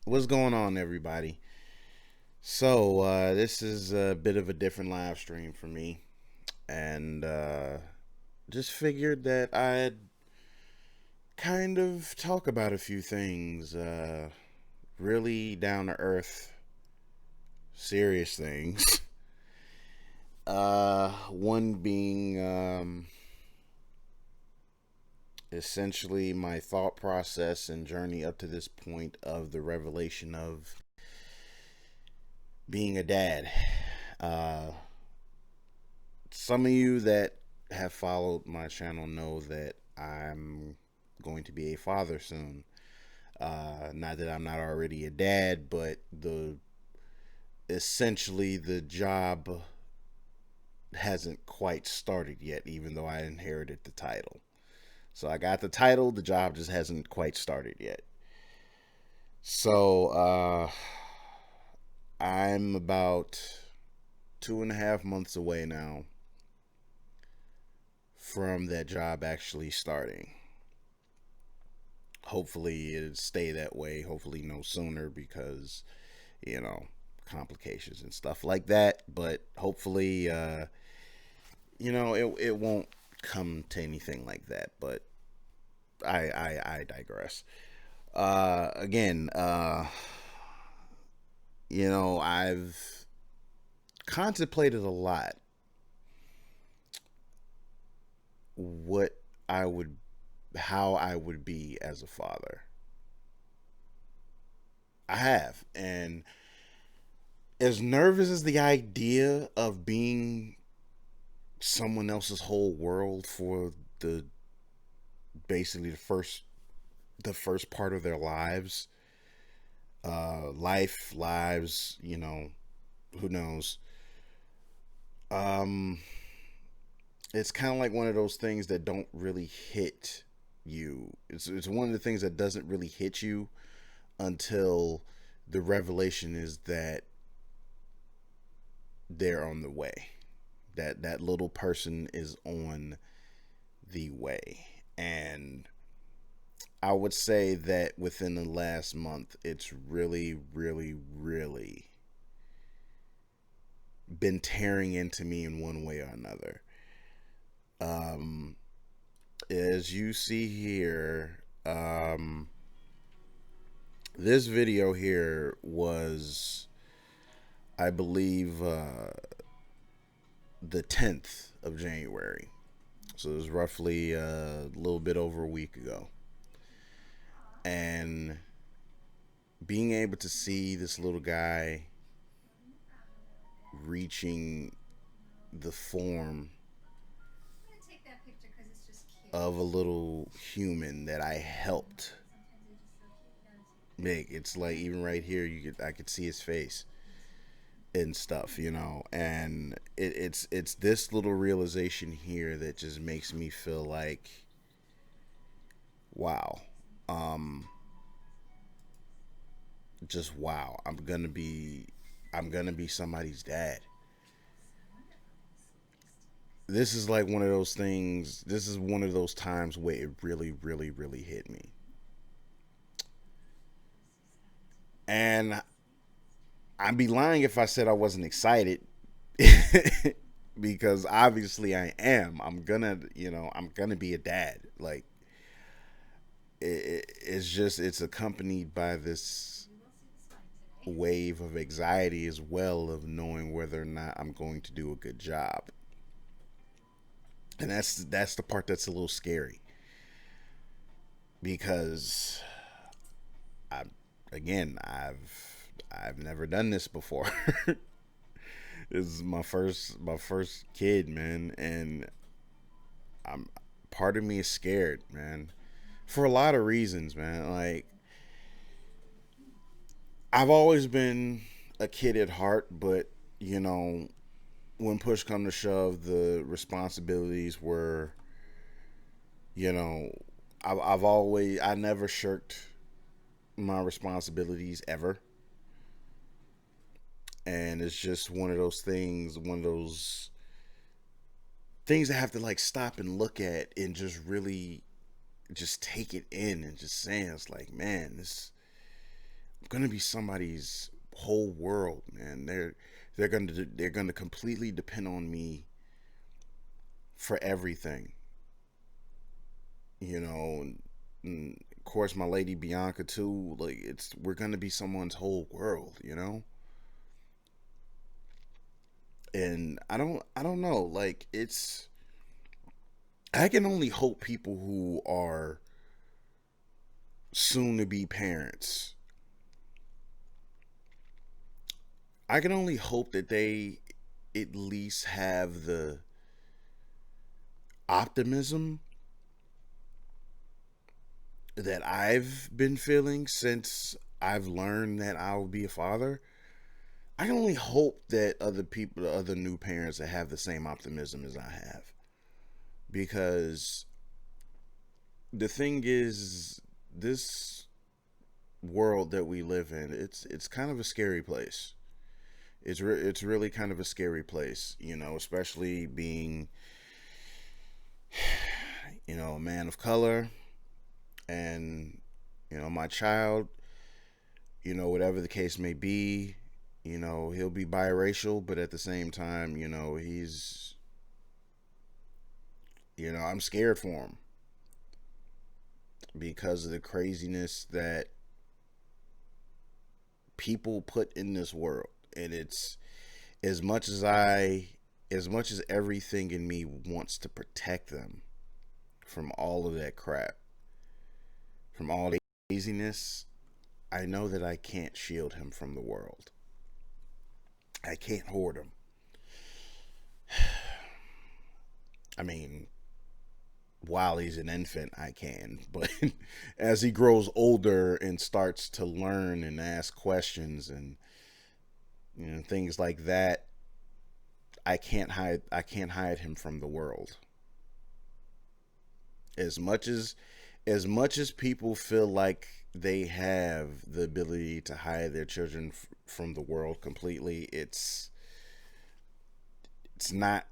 What's going on, everybody? This is a bit of a different live stream for me, and just figured that I'd kind of talk about a few things, really down to earth, serious things. One being essentially my thought process and journey up to this point of the revelation of being a dad. Uh, some of you that have followed my channel know that I'm going to be a father soon. Not that I'm not already a dad, but the essentially the job hasn't quite started yet, even though I inherited the title. So I got the title, the job just hasn't quite started yet. So I'm about 2.5 months away now from that job actually starting. Hopefully it'll stay that way. Hopefully no sooner because, you know, complications and stuff like that. But hopefully, it won't come to anything like that. But I digress. Again, I've contemplated a lot what I would, how I would be as a father. I have, and as nervous as the idea of being someone else's whole world for the basically the first part of their lives, lives, who knows. Um, it's kind of like one of those things that don't really hit you. It's one of the things that doesn't really hit you until the revelation is that they're on the way. That little person is on the way. And I would say that within the last month, it's really, really, really been tearing into me in one way or another. Um, as you see here, this video here was, I believe, the 10th of January. So it was roughly a little bit over a week ago. And being able to see this little guy reaching the form of a little human that I helped make. It's like even right here, I could see his face and stuff, and it's this little realization here that just makes me feel like, wow, um, just wow. I'm gonna be somebody's dad. This is like one of those things. This is one of those times where it really, really, really hit me. And I'd be lying if I said I wasn't excited because obviously I am. I'm gonna be a dad. Like it's just it's accompanied by this wave of anxiety as well of knowing whether or not I'm going to do a good job. And that's the part that's a little scary because I again I've never done this before. This is my first kid, man, and I'm part of me is scared, man, for a lot of reasons, man. Like I've always been a kid at heart, but you know, when push come to shove, the responsibilities were, you know, I never shirked my responsibilities ever, and it's just one of those things I have to like stop and look at and just really just take it in and just saying it's like, man, this going to be somebody's whole world, man. They're going to completely depend on me for everything, you know. And of course, my lady Bianca too. Like, we're going to be someone's whole world, you know. And I don't know. Like, I can only hope people who are soon to be parents, I can only hope that they at least have the optimism that I've been feeling since I've learned that I will be a father. I can only hope that other people, other new parents, that have the same optimism as I have. Because the thing is, this world that we live in, it's kind of a scary place. It's really kind of a scary place, you know, especially being, you know, a man of color, and, you know, my child, you know, whatever the case may be, you know, he'll be biracial, but at the same time, you know, I'm scared for him because of the craziness that people put in this world. And it's, as much as as much as everything in me wants to protect them from all of that crap, from all the craziness, I know that I can't shield him from the world. I can't hoard him. I mean, while he's an infant, I can, but as he grows older and starts to learn and ask questions and, you know, things like that, I can't hide him from the world. As much as people feel like they have the ability to hide their children from the world completely, it's not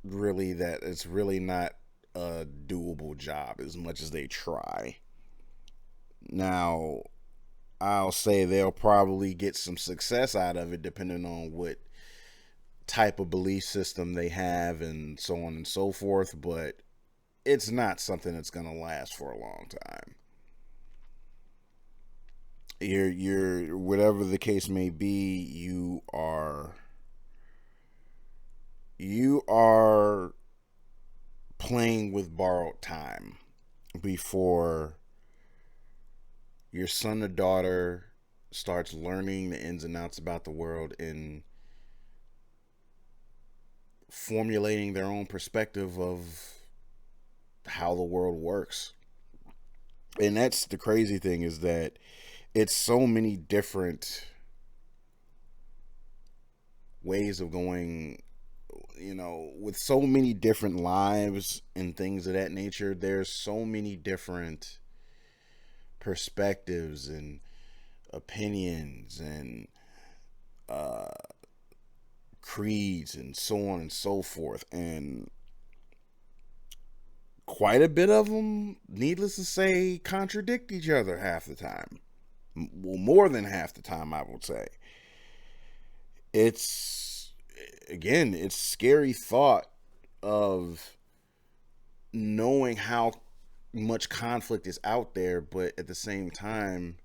really that. It's really not a doable job as much as they try. Now, I'll say they'll probably get some success out of it depending on what type of belief system they have and so on and so forth, but it's not something that's going to last for a long time. You're whatever the case may be, you are playing with borrowed time before your son or daughter starts learning the ins and outs about the world and formulating their own perspective of how the world works. And that's the crazy thing, is that it's so many different ways of going, you know, with so many different lives and things of that nature. There's so many different perspectives and opinions and uh, creeds and so on and so forth. And quite a bit of them, needless to say, contradict each other half the time. Well, more than half the time, I would say. It's, again, it's scary thought of knowing how much conflict is out there, but at the same time,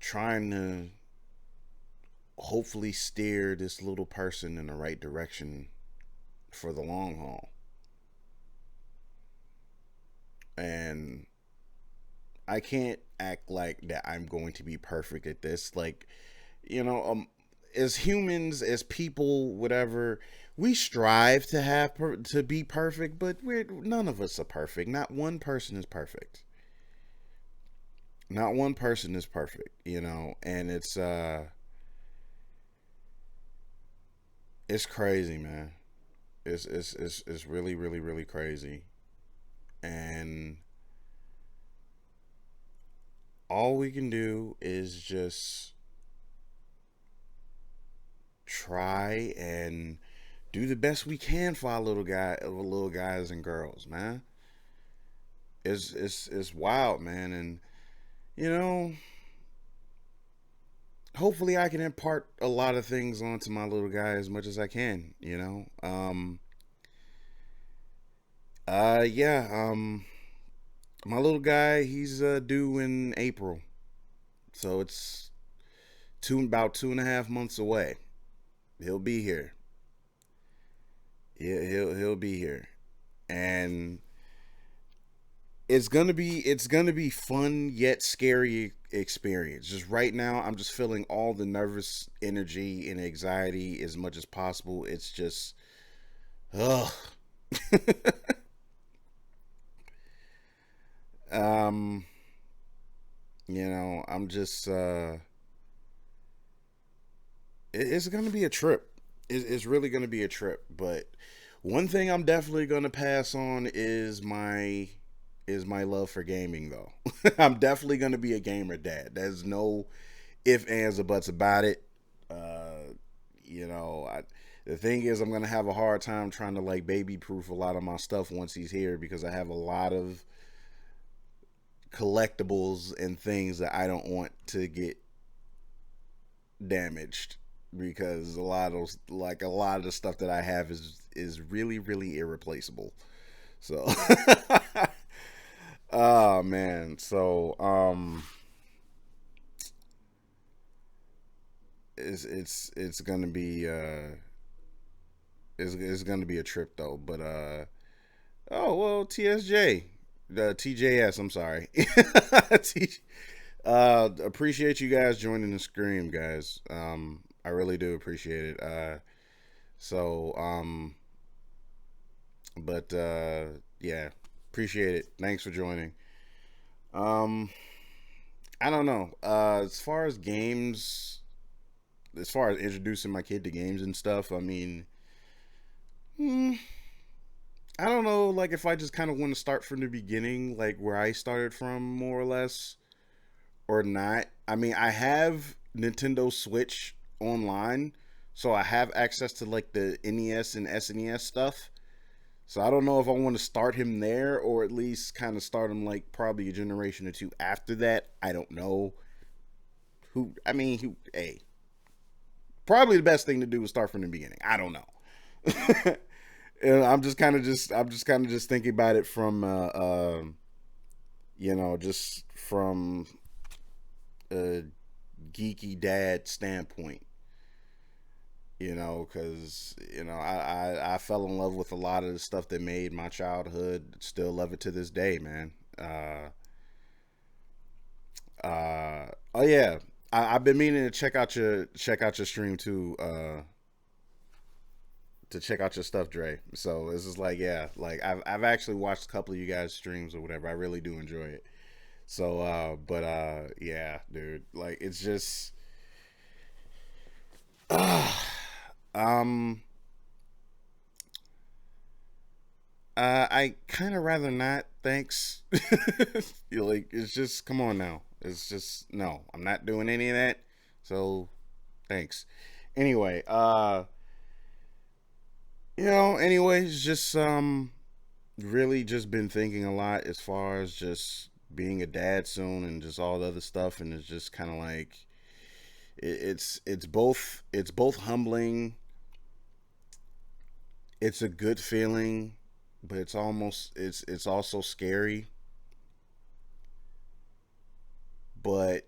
trying to hopefully steer this little person in the right direction for the long haul. And I can't act like that I'm going to be perfect at this. Like, you know, as humans, as people, whatever, we strive to to be perfect, but we're none of us are perfect. Not one person is perfect. Not one person is perfect, you know, and it's crazy, man. It's really really crazy. And all we can do is just try and do the best we can for our little guys and girls, man. It's wild, man. And you know, hopefully I can impart a lot of things onto my little guy as much as I can, you know. Yeah, my little guy, he's due in April. So it's about 2.5 months away. He'll be here. He'll be here. And it's gonna be fun yet scary experience. Just right now, I'm just feeling all the nervous energy and anxiety as much as possible. It's just, ugh. um, I'm just, it's gonna be a trip. It's really gonna be a trip. But one thing I'm definitely gonna pass on is my love for gaming, though. I'm definitely gonna be a gamer dad. There's no if, ands, or buts about it. Uh, the thing is, I'm gonna have a hard time trying to like baby proof a lot of my stuff once he's here because I have a lot of collectibles and things that I don't want to get damaged because a lot of the stuff that I have is really really irreplaceable. So, oh man, so it's gonna be it's gonna be a trip though. But oh well, TSJ, TJS. I'm sorry. T- appreciate you guys joining the stream, guys. I really do appreciate it. So but yeah, appreciate it. Thanks for joining. Um, I don't know. As far as introducing my kid to games and stuff, I mean, hmm, I don't know. Like, if I just kind of want to start from the beginning, like where I started from, more or less, or not. I mean, I have Nintendo Switch online, so I have access to like the NES and SNES stuff. So I don't know if I want to start him there or at least kind of start him like probably a generation or two after that. I don't know. Hey, probably the best thing to do is start from the beginning. I don't know. And I'm just kind of just thinking about it from just from a geeky dad standpoint. Because I fell in love with a lot of the stuff that made my childhood. Still love it to this day, man. Oh yeah, I've been meaning to check out your stream too. To check out your stuff, Dre. So this is like, yeah, like I've actually watched a couple of you guys' streams or whatever. I really do enjoy it. So, but yeah, dude, like it's just, um, I kind of rather not. Thanks. You're like, it's just, come on now. It's just no. I'm not doing any of that. So, thanks. Anyway, anyways, just really just been thinking a lot as far as just being a dad soon and just all the other stuff, and it's just kind of like it's both humbling. It's a good feeling, but it's also scary. But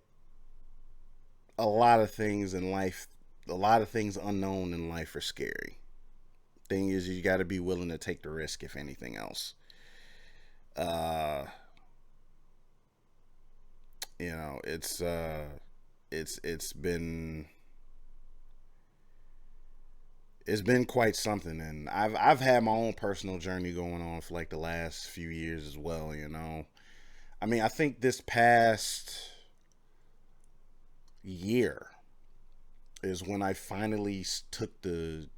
a lot of things in life, a lot of things unknown in life are scary. Thing is, you got to be willing to take the risk, if anything else. Uh, it's it's it's been it's been quite something, and I've had my own personal journey going on for like the last few years as well. I mean, I think this past year is when I finally took the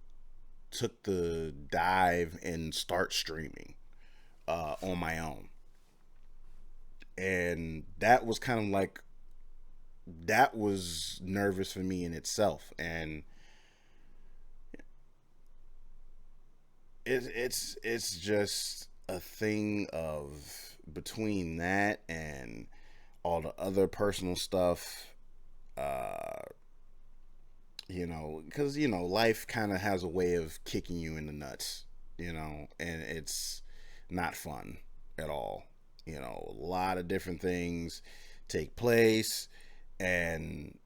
dive and start streaming on my own, and that was nervous for me in itself, and it's just a thing of between that and all the other personal stuff, because life kind of has a way of kicking you in the nuts, and it's not fun at all. A lot of different things take place, and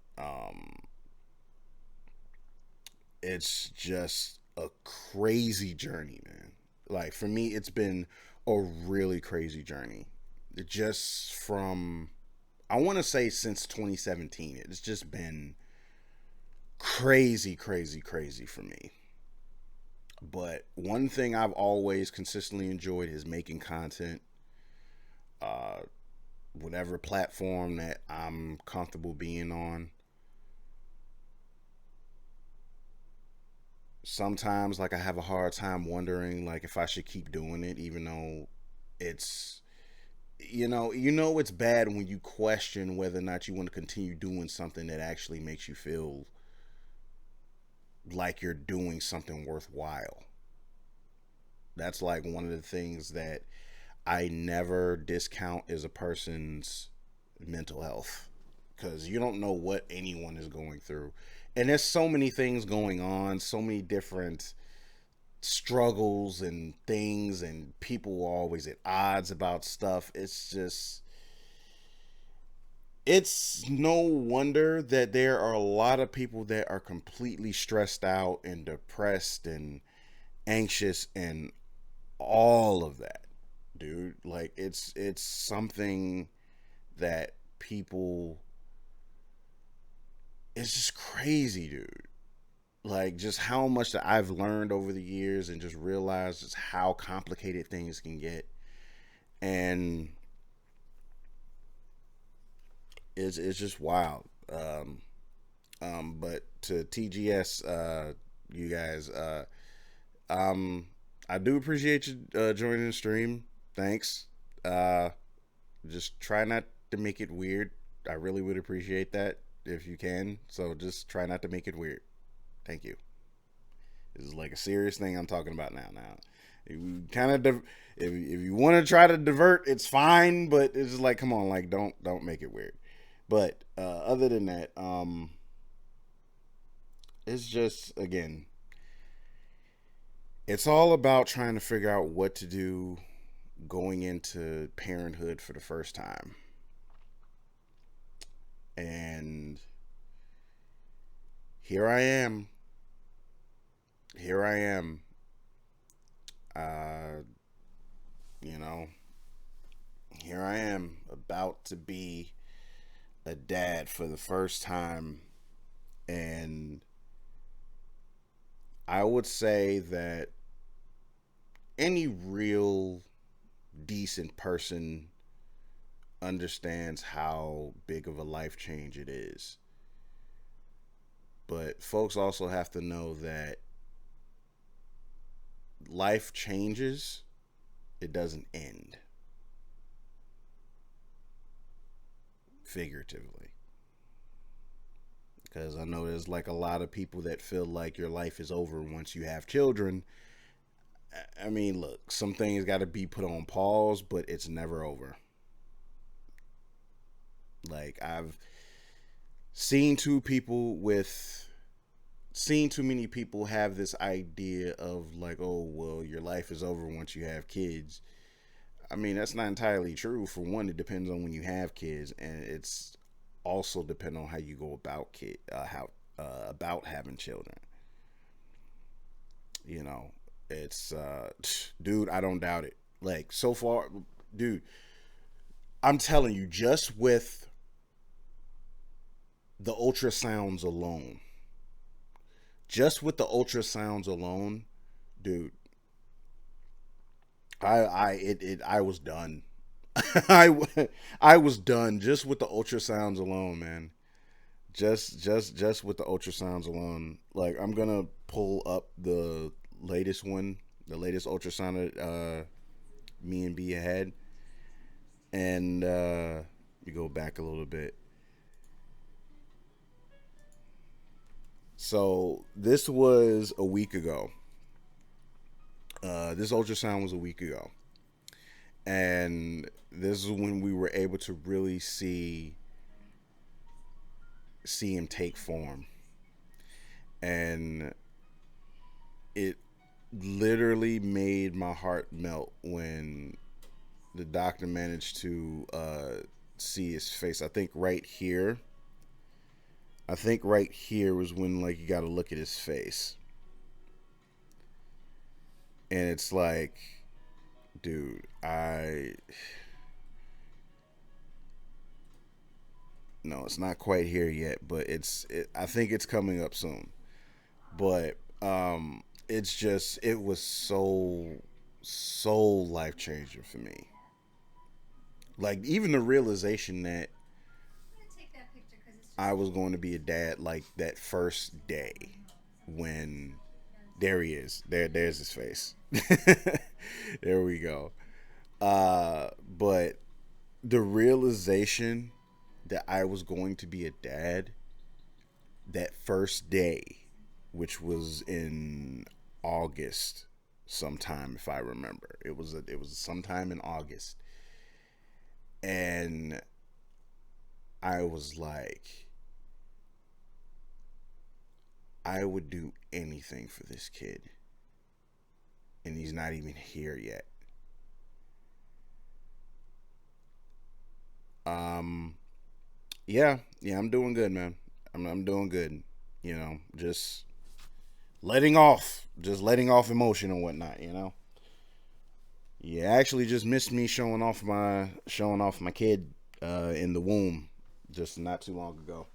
it's just a crazy journey, man. Like for me, it's been a really crazy journey. Just from, I want to say since 2017, it's just been crazy, crazy, crazy for me. But one thing I've always consistently enjoyed is making content, uh, whatever platform that I'm comfortable being on. Sometimes, like, I have a hard time wondering, like, if I should keep doing it, even though it's, it's bad when you question whether or not you want to continue doing something that actually makes you feel like you're doing something worthwhile. That's like one of the things that I never discount as a person's mental health, because you don't know what anyone is going through. And there's so many things going on, so many different struggles and things, and people are always at odds about stuff. It's no wonder that there are a lot of people that are completely stressed out and depressed and anxious and all of that, dude. Like it's something that people, it's just crazy, dude. Like just how much that I've learned over the years and just realized just how complicated things can get. And it's just wild. But to TGS, you guys, um, I do appreciate you joining the stream. Thanks. Uh, just try not to make it weird. I really would appreciate that if you can. So just try not to make it weird. Thank you. This is like a serious thing I'm talking about now. Now, if you kind of if you want to try to divert, it's fine. But it's just like, come on, like don't make it weird. But other than that, it's just again, it's all about trying to figure out what to do going into parenthood for the first time. And here I am. Here I am. Uh, you know, here I am about to be a dad for the first time. And I would say that any real decent person understands how big of a life change it is. But folks also have to know that life changes, it doesn't end, figuratively. Because I know there's like a lot of people that feel like your life is over once you have children. I mean, look, some things got to be put on pause, but it's never over. Like, I've seen two people with seen too many people have this idea of like, oh well, your life is over once you have kids. I mean, that's not entirely true. For one, it depends on when you have kids, and it's also depend on how you go about how about having children. You know, it's dude, I don't doubt it. Like so far, dude, I'm telling you, just with the ultrasounds alone, dude, I was done. I I was done just with the ultrasounds alone, man. Just with the ultrasounds alone. Like I'm gonna pull up the latest one, the latest ultrasound me and B had, and you go back a little bit. So this was a week ago. This ultrasound was a week ago, And this is when we were able to really see him take form, and it literally made my heart melt when the doctor managed to see his face. I think right here was when like you got to look at his face, and it's like, dude, I no, it's not quite here yet, but I think it's coming up soon. But it's just it was so life changing for me. Like even the realization that I was going to be a dad, like that first day when there he is. There's his face. There we go. But the realization that I was going to be a dad that first day, which was in August sometime if I remember. It was sometime in August. And I was like, I would do anything for this kid, and he's not even here yet. Um yeah, I'm doing good, man. I'm doing good. You know, just letting off emotion and whatnot. You know, you actually just missed me showing off my kid in the womb just not too long ago.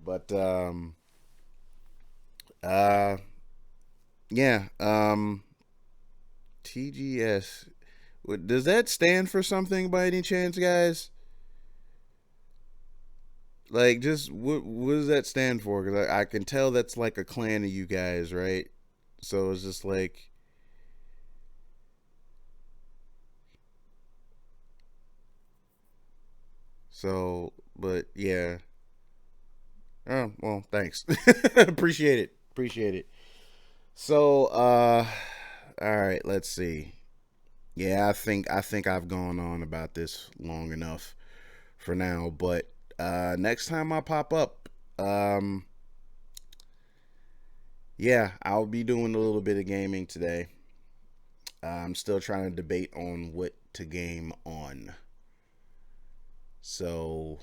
But uh, yeah, TGS. Does that stand for something by any chance, guys? Like, just what does that stand for? Because I can tell that's like a clan of you guys, right? So it's just like, so, but yeah. Oh, well, thanks. Appreciate it. Appreciate it. So, all right, let's see. Yeah, I think I've gone on about this long enough for now, but next time I pop up, um yeah, I'll be doing a little bit of gaming today. I'm still trying to debate on what to game on. So,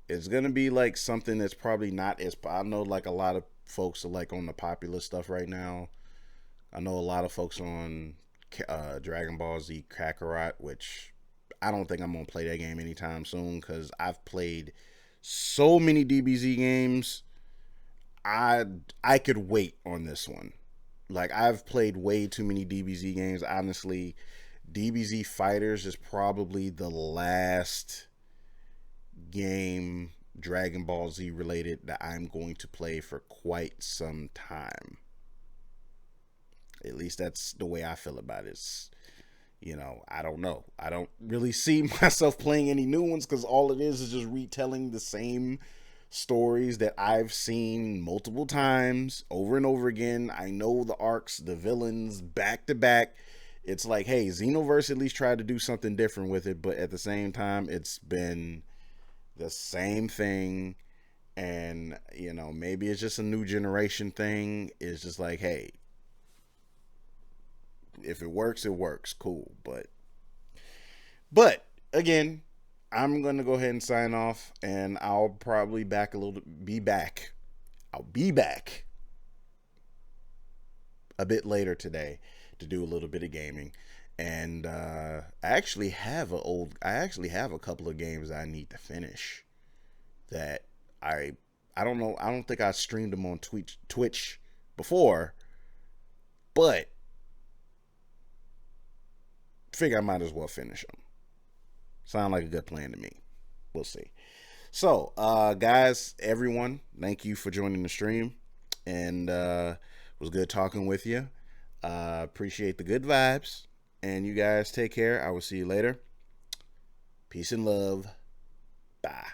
it's going to be like something that's probably not as I know like a lot of folks are like on the popular stuff right now. I know a lot of folks on Dragon Ball Z Kakarot, which I don't think I'm gonna play that game anytime soon because I've played so many DBZ games. I I could wait on this one. Like I've played way too many DBZ games. Honestly, DBZ Fighters is probably the last game Dragon Ball Z related that I'm going to play for quite some time. At least that's the way I feel about it. I don't know. I don't really see myself playing any new ones because all it is just retelling the same stories that I've seen multiple times over and over again. I know the arcs, the villains back to back. It's like, hey, Xenoverse at least tried to do something different with it, but at the same time, it's been the same thing. And, maybe it's just a new generation thing. It's just like, hey, if it works, it works. Cool. But again, I'm gonna go ahead and sign off, and I'll probably back a little. Be back. I'll be back a bit later today to do a little bit of gaming, and I actually have a couple of games I need to finish that I I don't know. I don't think I streamed them on Twitch before, but figure I might as well finish them. Sound like a good plan to me. We'll see. So, guys, everyone, thank you for joining the stream, and it was good talking with you. Appreciate the good vibes, and you guys take care. I will see you later. Peace and love. Bye.